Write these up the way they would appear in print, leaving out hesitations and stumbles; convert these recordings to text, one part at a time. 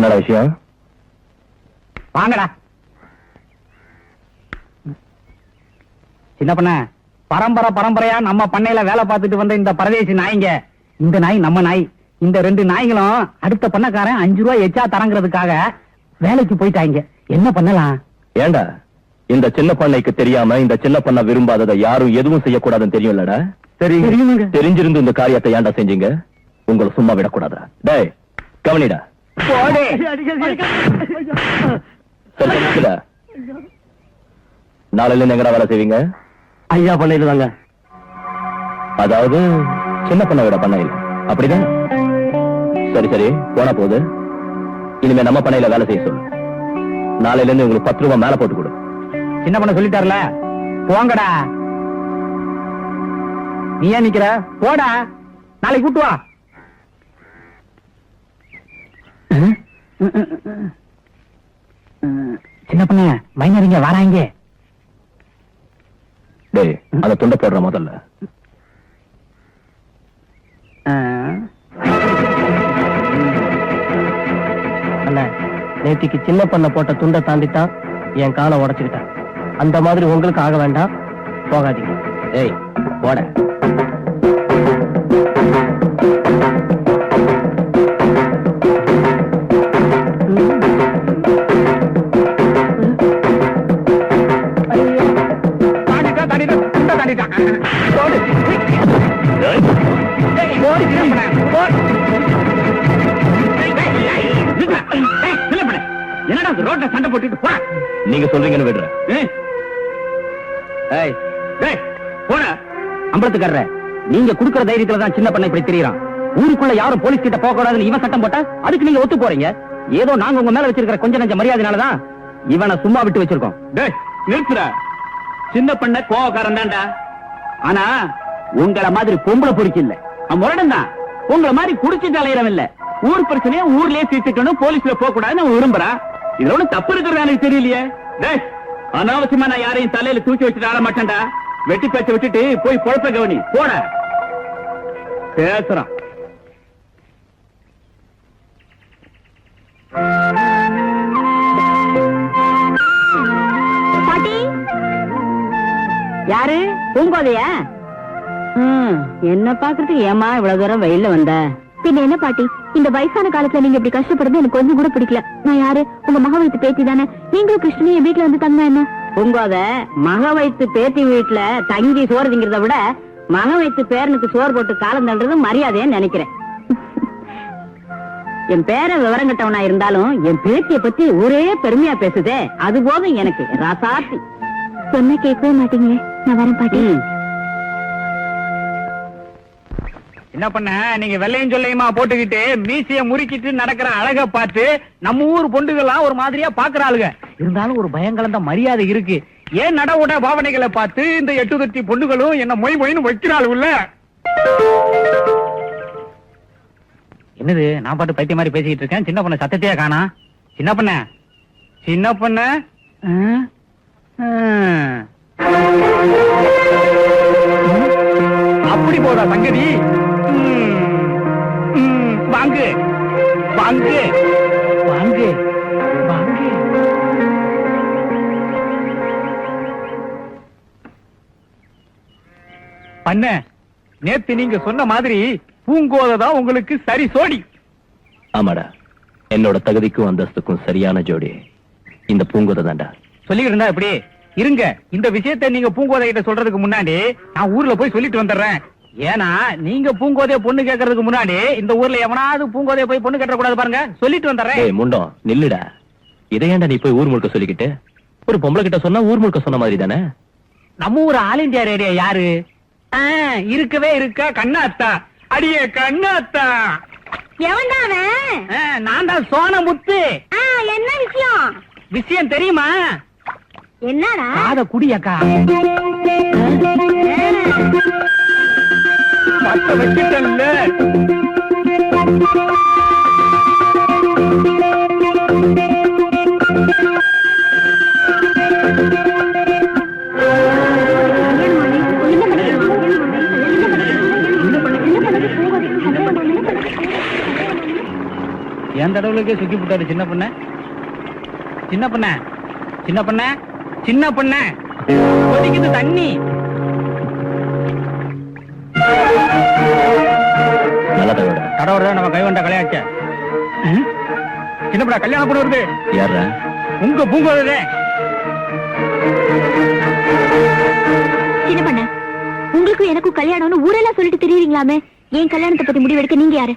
என்னடா விஷயம்? வாங்கடா. சின்ன பண்ண, பரம்பரையா நம்ம பண்ணையில வேலை பார்த்துட்டு வந்த இந்த பரதேசி நாய்ங்க, இந்த நாய் நம்ம நாய், இந்த 2 நாய்களும் அடுத்த பண்ணக்காரன் 5 ரூபாய் எச்சா தரங்கிறதுக்காக வேலைக்கு போயிட்டாங்க. என்ன பண்ணலாம்? ஏண்டா இந்த சின்ன பண்ணைக்கு தெரியாம இந்த சின்ன பண்ண விரும்பாததை யாரும் எதுவும் செய்யக்கூடாதுன்னு தெரியும்லடா? தெரியுங்க. தெரிஞ்சிருந்து இந்த காரியத்தை ஏன்டா செஞ்சீங்க? உங்களை சும்மா விடக்கூடாதா? டேய் கவனிடா. நாளையில எங்கடா வேலை செய்வீங்க? ஐயா பண்ணையில தாங்க. அதாவது சின்ன பண்ண விட பண்ணையில், அப்படிதான்? சரி போனா போகுது. இனிமே நம்ம பண்ணையில வேலை செய்ய சொல்லு. நாளையில இருந்து உங்களுக்கு 10 ரூபாய் மேல போட்டு கொடு. சின்ன பண்ண சொல்லிட்டார்ல, போங்கடா. நீ ஏன் நிக்கிற? போடா, நாளைக்கு கூட்டு வா. சின்ன பண்ண, மைனரிங்க வராங்க. டேய் அந்த துண்டை போடுற முதல்ல. நேத்திக்கு சின்ன பண்ண போட்ட துண்டை தாண்டித்தான் என் காலை உடைச்சுக்கிட்டேன். அந்த மாதிரி உங்களுக்கு ஆக வேண்டாம், போகாதீங்க. ஏய் போட. என்னடா ரோட்ல சண்டை போட்டுட்டு போ. நீங்க சொல்றீங்கன்னு விடுறேன். போன அம்பலத்துக்காரர, நீங்க குடுக்கிற தைரியத்துல தான் சின்ன பண்ண இப்படி தெரியறான். ஊருக்குள்ள யாரும் போலீஸ் கிட்ட போக கூடாதுன்னு இவன் சட்டம் போட்டா அதுக்கு நீங்க ஒத்து போறீங்க. ஏதோ நாங்க உங்க மேல வச்சிருக்கிற கொஞ்ச நஞ்ச மரியாதைனாலதான் இவனை சும்மா விட்டு வச்சிருக்கோம். நிறுத்துற. சின்ன பண்ண கோவக்காரன் தான்டா. ஆனா உங்கள மாதிரி பொம்பளை பொறுக்கில்ல, முரடன் தான். உங்களை மாதிரி குடிச்சிட்டு அலையிறவன் இல்ல. ஊர் பிரச்சனையை ஊர்லயே தீர்த்துக்கணும், போலீஸ்ல போக கூடாதுன்னு விரும்புறான். இதுல ஒண்ணு தப்பு இருக்கிறது எனக்கு தெரியலையே. அனாவசியமா நான் யாரையும் தலையில தூக்கி வச்சுட்டு ஆட மாட்டேன்டா. வெட்டி பேச்ச விட்டுட்டு போய் பொழப்ப கவனி. போட பேசுறான். பாட்டி யாரு? பூங்கோதையா? என்ன பாக்குறதுக்கு ஏமா இவ்வளவு தூரம் வெயில்ல வந்த? பின்ன என்ன பாட்டி, இந்த வயசான காலத்துல நீங்க இப்படி கஷ்டப்படுறது எனக்கு கொஞ்சம் கூட பிடிக்கல. நான் யாரு? உங்க மக வைத்து பேத்தி தானே. நீங்களும் கிருஷ்ணன் என் வீட்டுல வந்து தங்க என்ன? பூங்கோத மக வைத்து பேத்தி வீட்டுல தங்கி சோறு திங்கிறத விட மக வைத்து பேரனுக்கு சோறு போட்டு காலம் தள்ளுறது மரியாதைன்னு நினைக்கிறேன். என் பேர விவரம் கட்டவனா இருந்தாலும் என் பேத்திய பத்தி ஒரே பெருமையா பேசுதே, அது போதும் எனக்கு. ராசாத்தி சொன்ன கேட்கவே மாட்டீங்களே. நான் வரேன் பாட்டி. என்ன பண்ண, நீங்க வெள்ளையும் சொல்லையுமா போட்டுக்கிட்டு மீசைய முறுக்கிட்டு நடக்கிற அழக பார்த்து நம்ம ஊர் பொண்டுகள்லாம் ஒரு மாதிரியா பாக்குறாளுங்க. இருந்தாலும் ஒரு பயங்கலந்த மரியாதை இருக்கு. ஏன் நட உட பாவனைகளை பார்த்து இந்த 8 தட்டி பொண்டுகளும் என்ன மொய் மொயின்னு வைக்கிறாளுல்ல. என்னது, நான் பாட்டு பைத்திய மாதிரி பேசிக்கிட்டு இருக்கேன். சின்ன பண்ண சத்தத்தையே காணா. சின்ன பண்ண, சின்ன பண்ண, அப்படி போதா சங்கதி? வாங்கு வாங்கு வாங்கு வாங்கு. பண்ண, நேத்து நீங்க சொன்ன மாதிரி பூங்கோதான் உங்களுக்கு சரி சோடி. ஆமாடா, என்னோட தகுதிக்கும் அந்தஸ்துக்கும் சரியான ஜோடி இந்த பூங்கோதை தான்டா. சொல்லிக்கிட்டு இருந்தா எப்படி இருங்க. இந்த விஷயத்தை நீங்க பூங்கோதை கிட்ட சொல்றதுக்கு முன்னாடி நான் ஊர்ல போய் சொல்லிட்டு வந்துடுறேன். ஏன்னா நீங்க பூங்கோதைய பொண்ணு கேட்கறதுக்கு முன்னாடி இந்த ஊர்ல எவனாவது பூங்கோதைய போய் பொண்ணு கேட்ட கூடாது பாருங்க. சொல்லிட்டு வந்துடுறேன். முண்டம் நில்லுடா. இதை ஏன்டா நீ போய் ஊர் முழுக்க சொல்லிக்கிட்டு? ஒரு பொம்பளை கிட்ட சொன்னா ஊர் முழுக்க சொன்ன மாதிரி தானே. நம்ம ஊர் ஆல் இந்தியா ரேடியோ யாரு? இருக்கவே இருக்கா கண்ணாத்தா. அடியே கண்ணாத்தா. எவன்டாவே? நான் தான் சோனமுத்து. என்ன விஷயம்? விஷயம் தெரியுமா? என்னடா? காத குடியக்கா. மத்த வச்சுட்டல்ல. என் தடவுலக்கே சுக்கி போட்டாரு சின்ன பொண்ண. சின்ன பொண்ண, சின்ன பொண்ண, சின்ன பொண்ண, கொதிக்குது தண்ணி. நல்ல தகவல். கடவுள் நம்ம கை வந்த கலையாச்ச. சின்ன பொண்ண கல்யாணம் பண்ண வருது. யாரா? உங்க பூங்கோதே. சின்ன பண்ண, உங்களுக்கும் எனக்கும் கல்யாணம்னு ஊரெல்லாம் சொல்லிட்டு தெரியுறீங்களாமே, என் கல்யாணத்தை பத்தி முடிவெடுக்க நீங்க யாரு?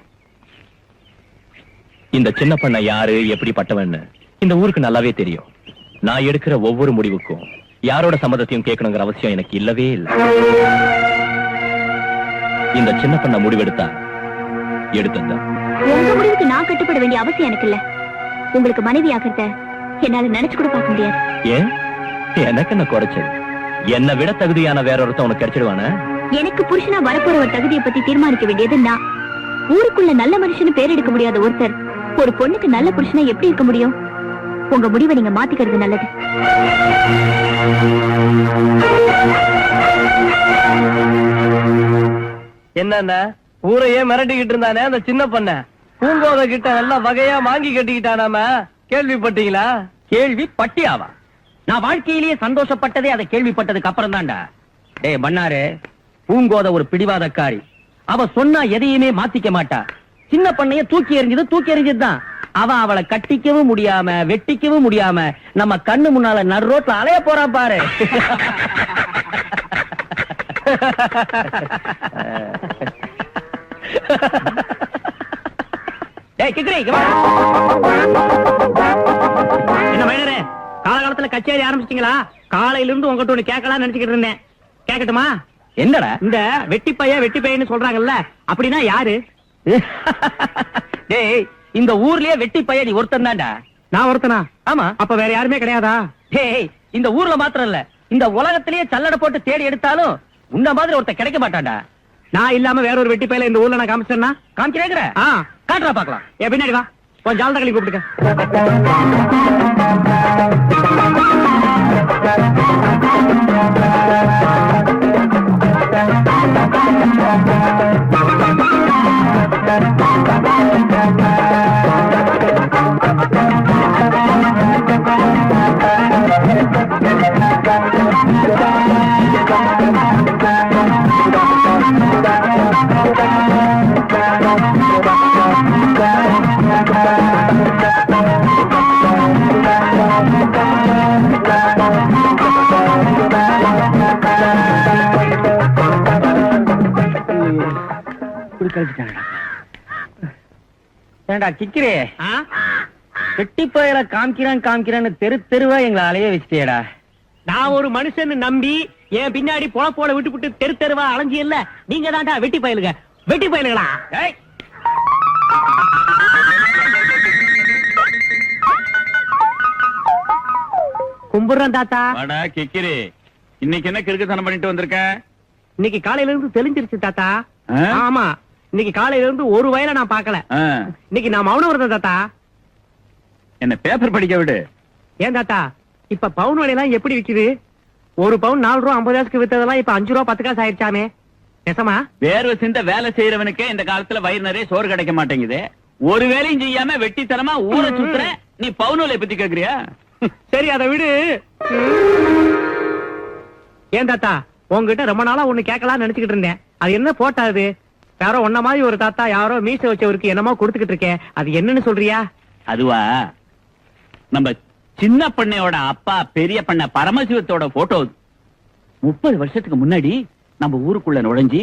இந்த சின்ன பண்ண யாரு, எப்படிப்பட்டவன்னு இந்த ஊருக்கு நல்லாவே தெரியும். நான் எடுக்கிற ஒவ்வொரு முடிவுக்கும் யாரோட சம்மதத்தையும் கேட்கணுங்கிற அவசியம் எனக்கு இல்லவே இல்லை. இந்த சின்ன பண்ண முடிவெடுத்தா எடுத்தா. உங்க முடிவுக்கு நான் கட்டுப்பட வேண்டிய அவசியம் எனக்கு இல்ல. உங்களுக்கு மனைவி ஆகிறத என்னால நினைச்சு கூட பார்க்க முடியாது. ஏன்? எனக்கு என்ன குறைச்சது? என்னை விட தகுதியான வேற ஒருத்தன் உனக்கு கிடைச்சிடுவானே? எனக்கு புருஷனா வரப்போற ஒரு தகுதியை பத்தி தீர்மானிக்க வேண்டியது நான். ஊருக்குள்ள நல்ல மனுஷன்னு பேர் எடுக்க முடியாத ஒருத்தர் ஒரு பொண்ணுக்கு நல்ல புருஷனா எப்படி இருக்க முடியும்? உங்க முடிவை நீங்க மாத்திக்கிறது நல்லது. என்னன்னா ஊரையே மிரட்டிக்கிட்டு இருந்தானே அந்த சின்ன பண்ண பூங்கோத கிட்ட நல்லா வகையா வாங்கி கட்டிக்கிட்டானாம, கேள்விப்பட்டீங்களா? கேள்வி பட்டியாவா? நான் வாழ்க்கையிலேயே சந்தோஷப்பட்டதே அதை கேள்விப்பட்டதுக்கு அப்புறம் தான்டா. டேய் பண்ணாரு, பூங்கோத ஒரு பிடிவாதக்காரி. அவ சொன்னா எதையுமே மாத்திக்க மாட்டா. சின்ன பண்ணைய தூக்கி எறிஞ்சதுதான். அவன் அவளை கட்டிக்கவும் முடியாம வெட்டிக்கவும் முடியாம நம்ம கண்ணு முன்னால நடு ரோட்ல அலைய போறான் பாரு. டேய் கிக்ரி, இங்க வா. என்ன மைனரே, காலகாலத்துல கச்சேரி ஆரம்பிச்சிட்டீங்களா? காலையில இருந்து உங்ககிட்ட ஒண்ணு கேட்கலாம்னு நினைச்சுக்கிட்டு இருந்தேன். கேட்கட்டுமா? என்னடா இந்த வெட்டி பையன்னு சொல்றாங்கல்ல, அப்படின்னா யாரு? டேய், இந்த ஊர்லயே வெட்டி பையன் நீ ஒருத்தன் தான்டா. நான் ஒருத்தனா? ஆமா. அப்ப வேற யாருமே கிடையாதா? டேய், இந்த ஊர்ல மாத்திரம் இல்ல, இந்த உலகத்திலேயே சல்லடை போட்டு தேடி எடுத்தாலும் உன்ன மாதிரி ஒருத்தன் கிடைக்க மாட்டான்டா. நான் இல்லாம வேற ஒரு வெட்டி பையல இந்த ஊர்ல நான் காமிச்சேன்னா காமிக்கிறேங்கிற? காட்டுறா பாக்கலாம். ஏ பின்னாடி வா, கொஞ்சம் ஜால் தகலி கூப்பிட்டுக்க. ஏண்டா கிக்கிரே, வெட்டி பயிர காமிக்கிறான்னு தெரு தெருவா எங்களை அலைய வச்சுட்டேடா. நான் ஒரு மனுஷன் நம்பி என் பின்னாடி பொழப்போட விட்டு தெரு தெருவா அலைஞ்சி இல்ல. நீங்க தான்டா வெட்டி பயலுகளா? கும்பிடுறேன் தாத்தா. கிக்கிரி, இன்னைக்கு என்ன கிறுக்குத்தனம் பண்ணிட்டு வந்திருக்க? இன்னைக்கு காலையில இருந்து தெளிஞ்சிருச்சு தாத்தா. ஆமா, இன்னைக்கு காலையில இருந்து ஒரு வயலை நான் பாக்கல. இன்னைக்கு நான் மௌனம் வருதேன் தாத்தா. என்ன பேப்பர் படிக்க விடு. ஏன் தாத்தா, இப்ப பவுன் விலையெல்லாம் எப்படி விக்குது? ஒரு பவுன் 4 ரூபா 50 காசுக்கு வித்ததெல்லாம் இப்ப 5 ரூபா 10 காசு ஆயிடுச்சாமே. நெசமா? வேர்வை சிந்த வேலை செய்யறவனுக்கே இந்த காலத்துல வயிறு நிறைய சோறு கிடைக்க மாட்டேங்குது. ஒரு வேலையும் செய்யாம வெட்டித்தனமா ஊரை சுத்துற நீ பவுன் விலையை பத்தி கேக்குறியா? சரி, அதை விடு. ஏன் தாத்தா, உங்ககிட்ட ரொம்ப நாளா ஒண்ணு கேட்கலாம்னு நினைச்சுக்கிட்டு இருந்தேன். அது என்ன போட்டாது? யாரோ ஒன்ன மாதிரி ஒரு தாத்தா யாரோ மீச வச்சவருக்கு என்னமோ கொடுத்துக்கிட்டு இருக்கேன். அது என்னன்னு சொல்றியா? அதுவா, நம்ம சின்ன பண்ணையோட அப்பா பெரிய பண்ண பரமசிவத்தோட போட்டோ. 30 வருஷத்துக்கு முன்னாடி நம்ம ஊருக்குள்ள நுழைஞ்சி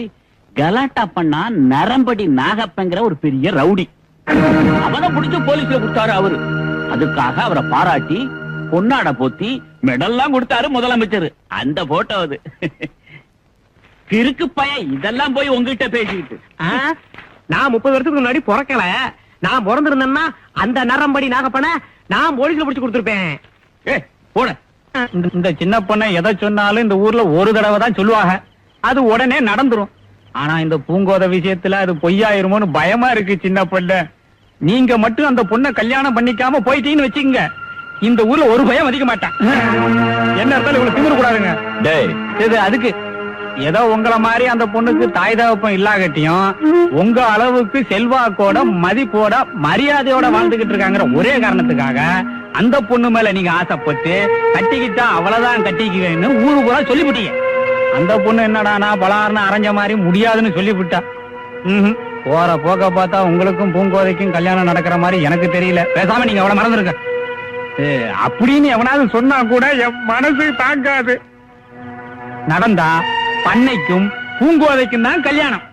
கலாட்டா பண்ணா நரம்படி நாகப்பங்கிற ஒரு பெரிய ரவுடி. அவனை பிடிச்சு போலீஸ்ல கொடுத்தாரு அவரு. அதுக்காக அவரை பாராட்டி பொன்னாட போத்தி மெடல்லாம் கொடுத்தாரு முதலமைச்சர். அந்த போட்டோ அது. கிறுக்கு பையன் இதெல்லாம் போய் உங்ககிட்ட பேசிக்கிட்டு. நான் 30 வருஷத்துக்கு முன்னாடி பிறக்கல. நான் பிறந்திருந்தேன்னா அந்த நரம்படி நாகப்பன நான் போலீஸ்ல பிடிச்சு கொடுத்திருப்பேன். போட. இந்த சின்ன பொண்ணை எதை சொன்னாலும் இந்த ஊர்ல ஒரு தடவை தான் சொல்லுவாங்க. அது உடனே நடந்துரும். ஆனா இந்த பூங்கோத விஷயத்துல அது பொய்யாயிருமோன்னு பயமா இருக்கு. சின்ன பொண்ணு, நீங்க மட்டும் அந்த பொண்ணை கல்யாணம் பண்ணிக்காம போயிட்டீங்கன்னு வச்சுக்கங்க, இந்த ஊர்ல ஒரு பயம் அதிக மாட்டான். என்ன இருந்தாலும் இவ்வளவு திமிர கூடாதுங்க. டேய், இது அதுக்கு ஏதோ உங்கள மாதிரி அந்த பொண்ணுக்கு தாய் தகப்பம் இல்லாகட்டியும் உங்க அளவுக்கு செல்வாக்கோட மதிப்போட மரியாதையோட வாழ்ந்துகிட்டு இருக்காங்கிற ஒரே காரணத்துக்காக அந்த பொண்ணு மேல நீங்க ஆசைப்பட்டு கட்டிக்கிட்டா அவ்வளவுதான் கட்டிக்குவேன்னு ஊரு பூரா சொல்லிவிட்டீங்க. அந்த பொண்ணு என்னடானா பலாருன்னு அரைஞ்ச மாதிரி முடியாதுன்னு சொல்லிவிட்டா. போற போக்க பார்த்தா உங்களுக்கும் பூங்கோதைக்கும் கல்யாணம் நடக்கிற மாதிரி எனக்கு தெரியல. பேசாம நீங்க அவளை மறந்துருங்க. அப்படின்னு எவனாவது சொன்னா கூட என் மனசு தாங்காது. நடந்தா பண்ணைக்கும் பூங்கோதைக்கும் தான் கல்யாணம்.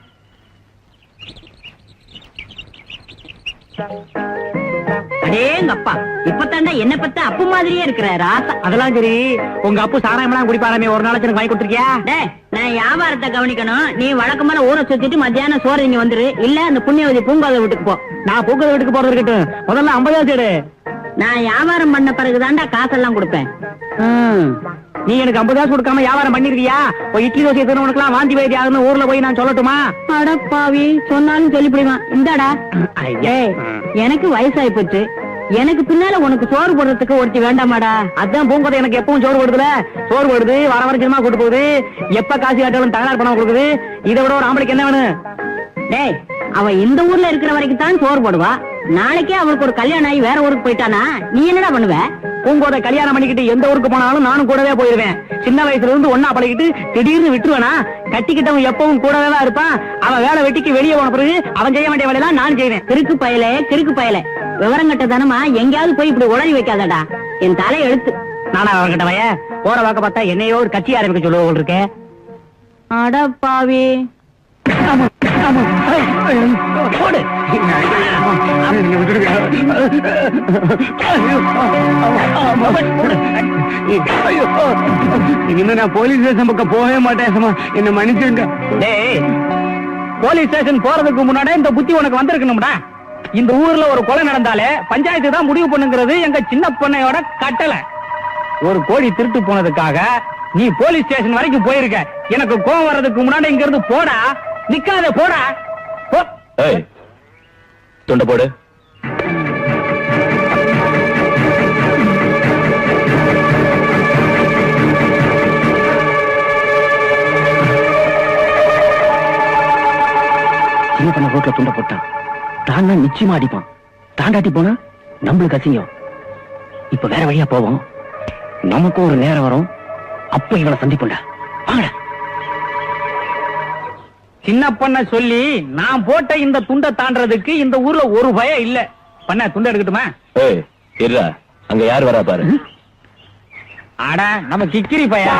அடேங்கப்பா, இப்பதாண்டா என்ன பத்த அப்பு மாதிரியே இருக்கிற ராசா. அதெல்லாம் சரி, உங்க அப்பு சாராயம் எல்லாம் குடிப்பாராமே, ஒரு நாளைக்கு எனக்கு வாங்கி கொடுத்துருக்கியா? டேய், நான் வியாபாரத்தை கவனிக்கணும். நீ வழக்கமான ஊரை சுத்திட்டு மத்தியானம் சோறு இங்க வந்துரு. இல்ல அந்த புண்ணியவதி பூங்காத வீட்டுக்கு போ. நான் பூங்கோதை வீட்டுக்கு போறது இருக்கட்டும், முதல்ல 50 எடு. நான் வியாபாரம் பண்ண பிறகுதான்டா காசெல்லாம் கொடுப்பேன். நீ எனக்கு 50 காசு கொடுக்காம வியாபாரம் பண்ணிருக்கியா? இட்லி தோசை திருவனுக்குலாம் வாந்தி வைத்தி ஆகுன்னு ஊர்ல போய் நான் சொல்லட்டுமா? அடப்பாவி, சொன்னாலும் சொல்லிவிடுவான். இந்தாடா. ஏய், எனக்கு வயசாயி போச்சு. எனக்கு பின்னால உனக்கு சோறு போடுறதுக்கு ஒருத்தி வேண்டாமாடா? அதான் பூங்கோதை எனக்கு எப்பவும் சோறு போடுதுல. சோறு போடுது, வர வரைக்குமா கூட்டு போகுது. எப்ப காசு காட்டாலும் தகராறு பணம் கொடுக்குது. இதை விட ஒரு ஆம்பளைக்கு என்ன வேணும்? டேய், அவ இந்த ஊர்ல இருக்கிற வரைக்கும் தான் சோறு போடுவா. நாளைக்கே அவளுக்கு ஒரு கல்யாணம் ஆகி வேற ஊருக்கு போயிட்டானா நீ என்னடா பண்ணுவ? பூங்கோதை கல்யாணம் பண்ணிக்கிட்டு எந்த ஊருக்கு போனாலும் நானும் கூடவே போயிருவேன். சின்ன வயசுல இருந்து ஒன்னா பழகிட்டு திடீர்னு விட்டுருவேனா? கட்டிக்கிட்டவன் எப்பவும் கூடவே தான் இருப்பான். அவன் வேலை வெட்டிக்கு வெளியே போன பிறகு அவன் செய்ய வேண்டிய வேலையெல்லாம் நான் செய்வேன். கிறுக்கு பயலே விவரம் கட்ட தானமா எங்கேயாவது போய் இப்படி உளறி வைக்காதடா. என் தலை எழுத்து. நானா அவர்கிட்ட வய போற வாக்க பார்த்தா என்னையோ ஒரு கட்சி ஆரம்பிக்க சொல்லுவோம் இருக்கேன். அடப்பாவி, போடு. இனிமே நான் போலீஸ் ஸ்டேஷன் பக்கம் போகவே மாட்டேன். என்ன மன்னிச்சுங்க. டேய், போலீஸ் ஸ்டேஷன் போறதுக்கு முன்னாடி இந்த புத்தி உனக்கு வந்திருக்கணும்டா. இந்த ஊர்ல ஒரு கொலை நடந்தாலே பஞ்சாயத்து தான் முடிவு பண்ணுங்கிறது எங்க சின்ன பொண்ணையோட கட்டளை. ஒரு கோழி திருட்டு போனதுக்காக நீ போலீஸ் ஸ்டேஷன் வரைக்கும் போயிருக்க. எனக்கு கோவம் வர்றதுக்கு முன்னாடி இங்க இருந்து போடா. நிக்காத, போடா. போ. ஏய், துண்ட போடு. சின்ன பண்ண ரோட்ல துண்ட போட்டான். தாண்டா நிச்சயமா அடிப்பான். தாண்டாட்டி போனா நம்மளுக்கு அசிங்கம். இப்ப வேற வழியா போவோம். நமக்கும் ஒரு நேரம் வரும். அப்ப இவனை சந்திப்போம்டா. வாங்கடா. சின்ன பண்ண சொல்லி நான் போட்ட இந்த துண்டை தாண்டறதுக்கு இந்த ஊர்ல ஒரு பயம் இல்ல. பண்ண துண்டை எடுக்கட்டுமா? ஏய், இருடா, அங்க யார் வரா பாரு. ஆட, நம்ம கிக்கிரி பையா.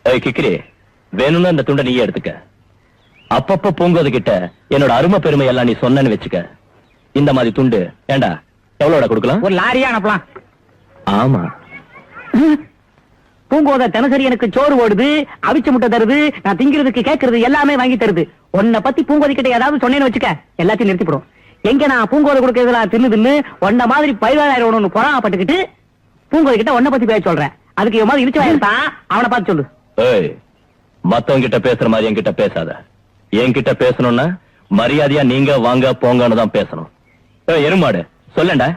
ஏய் கிக்கிரி, வேணும்னா இந்த துண்டை நீயே எடுத்துக்க. அப்பப்ப பூங்கோது கிட்ட என்னோட அருமை பெருமை எல்லாம் நீ சொன்னேன்னு வச்சுக்க. இந்த மாதிரி துண்டு ஏண்டா எவ்வளோட கொடுக்கலாம்? ஒரு லாரியா அனுப்பலாம். ஆமா, பூங்கோதை தினசரி எனக்கு சோறு ஓடுது, அவிச்ச முட்டை தருது, நான் திங்கிறதுக்கு கேட்கறது எல்லாமே வாங்கி தருது. உன்னை பத்தி பூங்கோதை கிட்ட ஏதாவது சொன்னேன்னு வச்சுக்க, எல்லாத்தையும் நிறுத்திப்படும். எங்க நான் பூங்கோதை கொடுக்கறதுலாம் தின்னு உன்ன மாதிரி பயிராயிரம் பொறாமப்பட்டுக்கிட்டு பூங்கோதை கிட்ட உன்னை பத்தி பேச சொல்றேன். அதுக்கு எவ்வளவு இடிச்சு வாயிருப்பான், அவனை பார்த்து சொல்லு. ஏய், மத்தவங்க கிட்ட பேசுற மாதிரி என்கிட்ட பேசாத. என்கிட்ட பேசணும்னா மரியாதையா நீங்க வாங்க போங்கன்னு தான் பேசணும். ஏய் எருமாடு, சொல்லண்டா.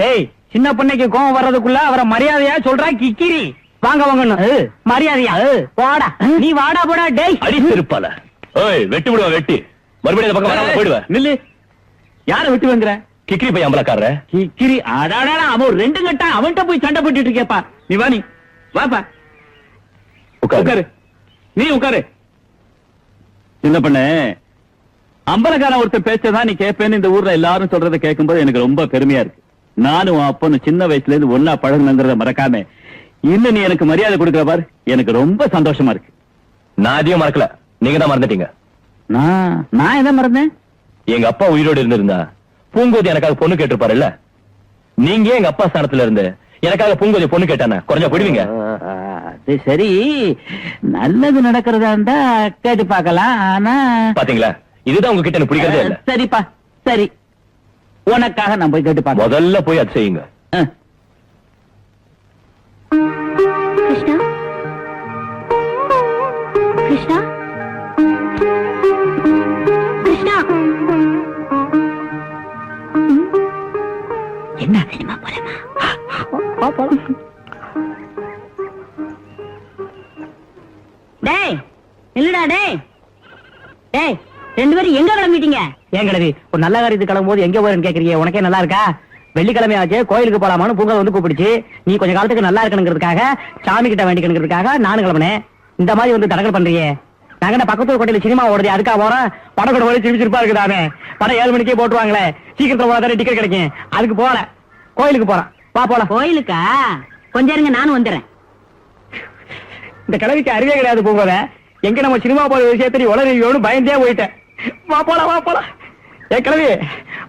ஏய், சின்ன பொண்ணைக்கு கோவம் வர்றதுக்குள்ள அவரை மரியாதையா சொல்றா கிக்கிரி. வாங்க வாங்கன்னு மரியாதையா வாடா. நீ வாடா போடா. டேய், அடிச்சிருப்பால. ஏய், வெட்டி விடுவா, வெட்டி. மறுபடியும் இந்த பக்கம் வராம போயிடுவேன். நில்லு. யார விட்டு வாங்குற? கிக்கிரி பையன் அம்பலக்காரர. கிக்கிரி அடாடா, அவன் 2 கட்டா அவன்கிட்ட போய் சண்டை போட்டுட்டு இருக்கேப்பா. நீ வா, நீ வாப்பா. உட்காரு. நீ உட்காரு. சின்ன பண்ண அம்பலக்காரன் ஒருத்தர் பேச்சதான் நீ கேட்பேன்னு இந்த ஊர்ல எல்லாரும் சொல்றதை கேட்கும்போது எனக்கு ரொம்ப பெருமையா இருக்கு. நானும் அப்பனும் சின்ன வயசுல இருந்து ஒன்னா பழகுனங்கிறத மறக்காம இன்னும் நீ எனக்கு மரியாதை கொடுக்கிற பாரு, எனக்கு ரொம்ப சந்தோஷமா இருக்கு. நான் அதையும் மறக்கல, நீங்க தான் மறந்துட்டீங்க. நான் எதை மறந்தேன்? எங்க அப்பா உயிரோடு இருந்திருந்தா பூங்கோதி எனக்காக பொண்ணு கேட்டிருப்பாருல்ல. நீங்க எங்க அப்பா ஸ்தானத்துல இருந்து எனக்காக பூங்கோதி பொண்ணு கேட்டானே கொஞ்சம் போடுவீங்க. அது சரி, நல்லது நடக்கிறதா இருந்தா கேட்டு பார்க்கலாம். ஆனா பாத்தீங்களா, இதுதான் உங்ககிட்ட எனக்கு பிடிக்கிறதே இல்ல. சரிப்பா, சரி, உனக்காக நான் போய் கேட்டு பார்க்க. முதல்ல போய் அது செய்யுங்க. கிருஷ்ணா, கிருஷ்ணா, கிருஷ்ணா. என்ன போலாம். டேய் இல்லடா டேய் டேய் 2 பேரும் எங்க கிளம்பிட்டீங்க? ஏன் கிழவி ஒரு நல்ல காரியத்துக்கு கிளம்பும் போது எங்க போறேன்னு கேக்குறீங்க? உனக்கே நல்லா இருக்கா? வெள்ளிக்கிழமை ஆச்சு, கோயிலுக்கு போலாமான்னு பூங்கா வந்து கூப்பிடுச்சு. நீ கொஞ்ச காலத்துக்கு நல்லா இருக்கணுங்கிறதுக்காக, சாமி கிட்ட வேண்டிக்கணுங்கிறதுக்காக நானும் கிளம்பினேன். இந்த மாதிரி வந்து தடங்கல் பண்றியே. நாங்க பக்கத்து கோட்டையில சினிமா ஓடுது, அதுக்காக போறோம். படம் கூட ஓடி சிரிச்சிருப்பா இருக்குதாமே. படம் 7 மணிக்கே போட்டுவாங்களே, சீக்கிரத்துல போனா டிக்கெட் கிடைக்கும். அதுக்கு போல கோயிலுக்கு போறோம். வா போலாம். கோயிலுக்கா? கொஞ்சம் இருங்க, நானும் வந்துடுறேன். இந்த கிழவிக்கு அறிவே கிடையாது போகல. எங்க நம்ம சினிமா போற விஷயத்தை உலகம் பயந்தே போயிட்டேன். வா போலாம், வா போலாம். ஏ கிழவி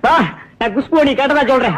வா, நான் குஷ்பு நீ கேட்டதா சொல்றேன்.